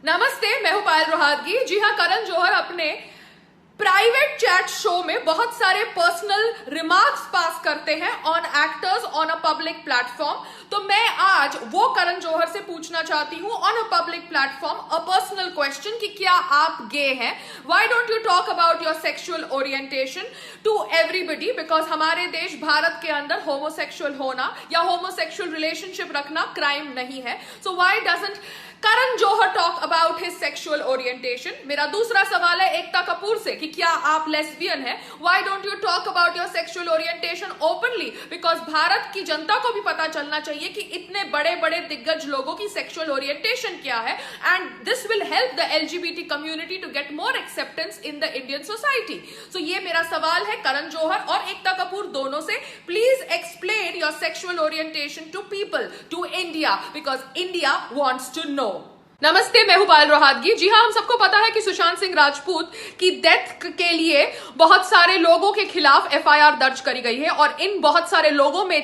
नमस्ते, मैं हूं पायल रोहातगी। जी हाँ, करण जौहर अपने प्राइवेट चैट शो में बहुत सारे पर्सनल रिमार्क्स पास करते हैं on actors on a public platform. तो मैं आज वो करण जौहर से पूछना चाहती हूँ on a public platform a personal question कि क्या आप गे हैं? Why don't you talk about your sexual orientation to everybody? Because हमारे देश भारत के अंदर होमोसेक्सुअल होना या होमोसेक्सुअल रिलेशनशिप रखना क्राइम नहीं है। So why doesn't Karan Johar talk about his sexual orientation? मेरा दूसरा सवाल है एकता कपूर से कि क्या आप लेस्बियन हैं? Why don't you talk about your sexual orientation openly? Because Bharat की जनता को भी पता चलना चाहिए कि इतने बड़े बड़े दिग्गज लोगों की सेक्सुअल ओरिएंटेशन क्या है, and this will help the LGBT community to get more acceptance in the Indian society. So ये मेरा सवाल है करण जौहर और एकता कपूर दोनों से। Please explain your sexual orientation to people, to India, because India wants to know. नमस्ते, मैं हूं पायल रोहातगी। जी हाँ, हम सबको पता है कि सुशांत सिंह राजपूत की डेथ के लिए बहुत सारे लोगों के खिलाफ एफआईआर दर्ज करी गई है और इन बहुत सारे लोगों में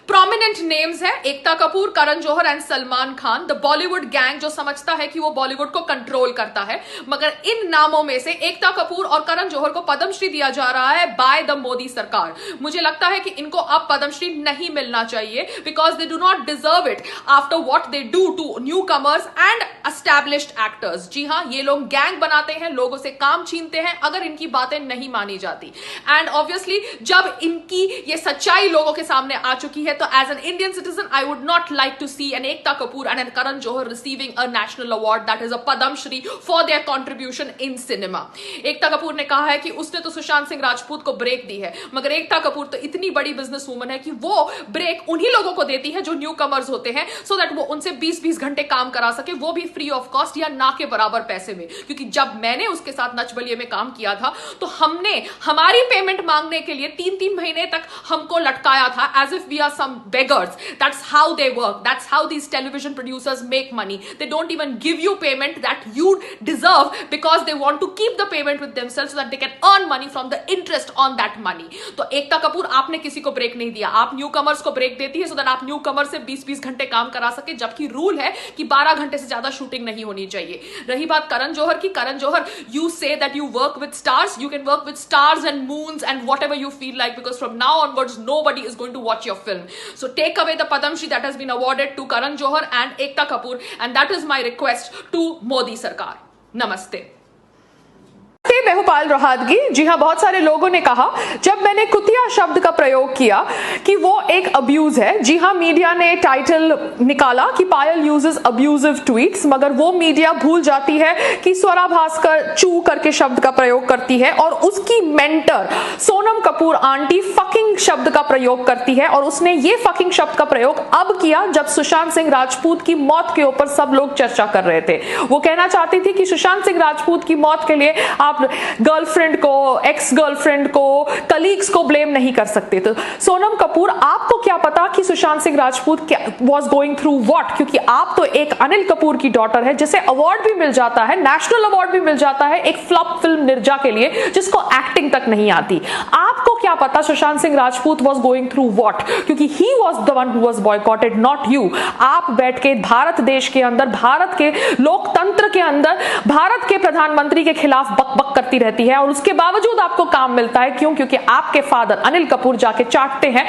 प्रोमिनेंट नेम्स है Ekta Kapoor, Karan Johar and Salman Khan, the Bollywood gang जो समझता है कि वो बॉलीवुड को कंट्रोल करता है। मगर इन नामों में से एकता कपूर और करण जौहर को पद्मश्री दिया जा रहा है बाय द मोदी सरकार। मुझे लगता है कि इनको अब पद्मश्री नहीं मिलना चाहिए because they do not deserve it after what they do to newcomers and established actors. जी हाँ, ये लोग गैंग बनाते हैं, लोगों से काम छीनते हैं अगर इनकी बातें नहीं मानी जाती। एंड ऑब्वियसली जब इनकी ये सच्चाई लोगों के सामने आ चुकी है तो as an Indian citizen I would not like to see an Ekta Kapoor and an Karan Johar receiving a national award that is a Padma Shri for their contribution in cinema. Ekta Kapoor ने कहा है कि उसने तो सुशांत सिंह राजपूत को ब्रेक दी है, मगर एकता कपूर तो इतनी बड़ी बिजनेस वूमन है कि वो ब्रेक उन्हीं लोगों को देती है जो न्यू कमर्स होते हैं, सो दैट वो उनसे 20-20 घंटे काम करा सके, वो भी फ्री ऑफ कॉस्ट या ना के बराबर पैसे में। क्योंकि जब मैंने उसके साथ नच बलिए में काम किया था तो हमने हमारी पेमेंट मांगने के लिए 3-3 महीने तक हमको लटकाया था as if we are some beggars. That's how they work, that's how these television producers make money. They don't even give you payment that you deserve because they want to keep the payment with themselves so that they can earn money from the interest on that money. तो एकता कपूर, आपने किसी को break नहीं दिया, आप new commerce को break देती है सो दैट आप न्यू कमर से 20-20 घंटे काम करा सके, जबकि रूल है कि 12 घंटे से ज्यादा शूटिंग नहीं होनी चाहिए। रही बात करण जौहर की, Karan Johar, you say that you work with stars, you can work with stars and moons and whatever you feel like, because from now onwards nobody is going to watch your film. So take away the Padmashri that has been awarded to Karan Johar and Ekta Kapoor, and that is my request to Modi Sarkar. Namaste. मैं हूं पायल रोहातगी। जी हाँ, बहुत सारे लोगों ने कहा जब मैंने कुतिया शब्द का प्रयोग किया कि वो एक अब्यूज है। जी हाँ, मीडिया ने टाइटल निकाला कि पायल यूजेस अब्यूजिव ट्वीट्स, मगर वो मीडिया भूल जाती है कि स्वरा भास्कर चू करके शब्द का प्रयोग करती है और उसकी mentor Sonam Kapoor aunty fucking शब्द का प्रयोग करती है, और उसने ये फकिंग शब्द का प्रयोग अब किया जब सुशांत सिंह राजपूत की मौत के ऊपर सब लोग चर्चा कर रहे थे। वो कहना चाहती थी कि सुशांत सिंह राजपूत की मौत के लिए आप गर्लफ्रेंड को, एक्स गर्लफ्रेंड को, कलीग्स को ब्लेम नहीं कर सकते। तो सोनम कपूर, आपको क्या पता कि Sushant Singh Rajput was going through what? क्योंकि आप तो एक अनिल कपूर की डॉटर है जिसे अवार्ड भी मिल जाता है, नेशनल अवार्ड भी मिल जाता है एक फ्लॉप फिल्म निर्जा के लिए जिसको एक्टिंग तक नहीं आती। आपको क्या पता Sushant Singh Rajput was going through what? क्योंकि he was the one who was boycotted, not you. आप बैठ के भारत देश के अंदर, भारत के लोकतंत्र के अंदर भारत के प्रधानमंत्री के खिलाफ बकबक करती रहती है और उसके बावजूद आपको काम मिलता है। क्यों? क्योंकि आपके फादर अनिल कपूर जाके चाटते हैं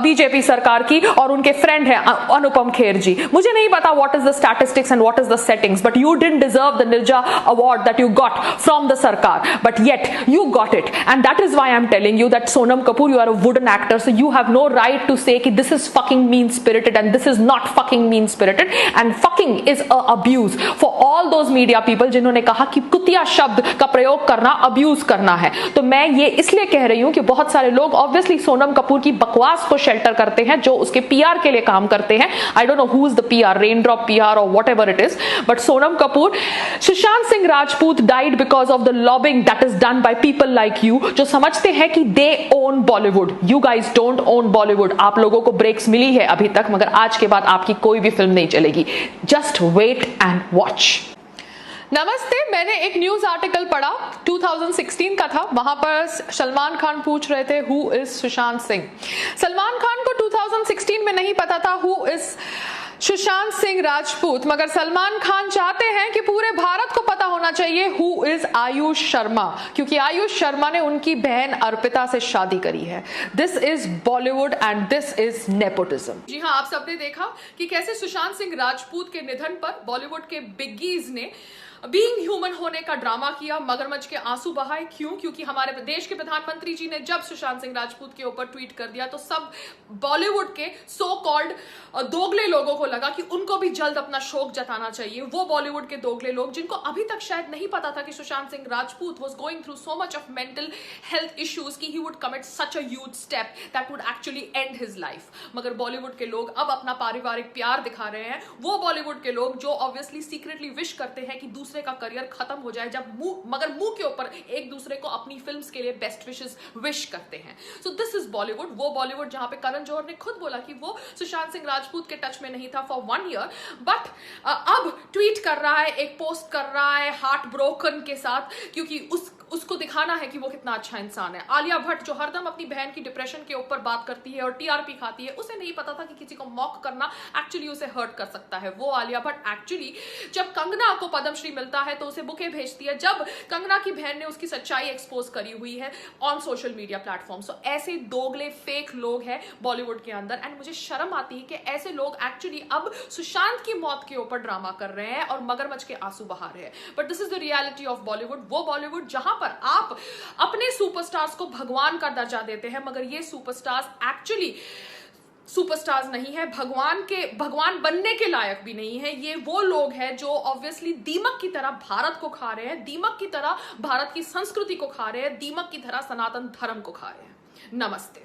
बीजेपी सरकार की और उनके फ्रेंड है अनुपम खेर जी। मुझे नहीं पता what is the statistics and what is the settings, but you didn't deserve the Neerja award that you got from the सरकार, but yet you got it, and that is why I am telling you that Sonam Kapoor, you are a wooden actor, so you have no right to say कि this is fucking mean spirited and this is not fucking mean spirited, and fucking is a abuse for all those media people जिन्होंने कहा कि कुतिया शब्द का प्रयोग करना abuse करना है। तो मैं ये इसलिए कह रही हूं कि बहुत सारे लोग ऑब्वियसली सोनम कपूर की बकवास को शेल्टर करते हैं जो उसके पीआर के लिए काम करते हैं। I don't know who is the PR, Raindrop PR और whatever it is, but Sonam Kapoor, Sushant Singh Rajput died because of the lobbying that is done by people like you जो समझते हैं कि they own Bollywood. You guys don't own Bollywood. आप लोगों को breaks मिली है अभी तक, मगर आज के बाद आपकी कोई भी फिल्म नहीं चलेगी। Just wait and watch. नमस्ते, मैंने एक न्यूज आर्टिकल पढ़ा 2016 का था। वहां पर सलमान खान पूछ रहे थे हु इज सुशांत सिंह। सलमान खान को 2016 में नहीं पता था हु इज सुशांत सिंह राजपूत, मगर सलमान खान चाहते हैं कि पूरे भारत को पता होना चाहिए हु इज आयुष शर्मा, क्योंकि आयुष शर्मा ने उनकी बहन अर्पिता से शादी करी है। This is Bollywood and this is nepotism. जी हां, आप सबने देखा कि कैसे सुशांत सिंह राजपूत के निधन पर बॉलीवुड के बिग्गीज ने बीइंग ह्यूमन होने का ड्रामा किया, मगरमच्छ के आंसू बहाए। क्यों? क्योंकि हमारे देश के प्रधानमंत्री जी ने जब सुशांत सिंह राजपूत के ऊपर ट्वीट कर दिया तो सब बॉलीवुड के सो कॉल्ड दोगले लोगों को लगा कि उनको भी जल्द अपना शोक जताना चाहिए। वो बॉलीवुड के दोगले लोग जिनको अभी तक शायद नहीं पता था कि Sushant Singh Rajput was going through so much of mental health issues कि he would commit such a huge step that would actually end his life. मगर बॉलीवुड के लोग अब अपना पारिवारिक प्यार दिखा रहे हैं। वो बॉलीवुड के लोग जो ऑब्वियसली सीक्रेटली विश करते हैं कि दूसरे का करियर खत्म हो जाए, जब मुंह के ऊपर एक दूसरे को अपनी फिल्म्स के लिए बेस्ट विशेस विश करते हैं। सो दिस इज बॉलीवुड, वो बॉलीवुड जहां पे करण जौहर ने खुद बोला कि वो सुशांत सिंह राजपूत के टच में नहीं था फॉर 1 ईयर, बट अब ट्वीट कर रहा है, एक पोस्ट कर रहा है हार्ट ब्रोकन के साथ, क्योंकि उसको दिखाना है कि वो कितना अच्छा इंसान है। आलिया भट्ट जो हरदम अपनी बहन की डिप्रेशन के ऊपर बात करती है और टीआरपी खाती है, उसे नहीं पता था कि किसी को मॉक करना एक्चुअली उसे हर्ट कर सकता है। वो आलिया भट्ट एक्चुअली जब कंगना को पद्मश्री मिलता है तो उसे बुके भेजती है, जब कंगना की बहन ने उसकी सच्चाई एक्सपोज करी हुई है ऑन सोशल मीडिया प्लेटफॉर्म। सो ऐसे दोगले फेक लोग हैं बॉलीवुड के अंदर, एंड मुझे शर्म आती है कि ऐसे लोग एक्चुअली अब सुशांत की मौत के ऊपर ड्रामा कर रहे हैं और मगरमच्छ के आंसू बहा रहे हैं। But this is the reality of Bollywood, वो बॉलीवुड जहां पर आप अपने सुपरस्टार्स को भगवान का दर्जा देते हैं, मगर ये सुपरस्टार्स एक्चुअली सुपरस्टार्स नहीं है, भगवान बनने के लायक भी नहीं है। ये वो लोग हैं जो ऑब्वियसली दीमक की तरह भारत को खा रहे हैं, दीमक की तरह भारत की संस्कृति को खा रहे हैं, दीमक की तरह सनातन धर्म को खा रहे हैं। नमस्ते।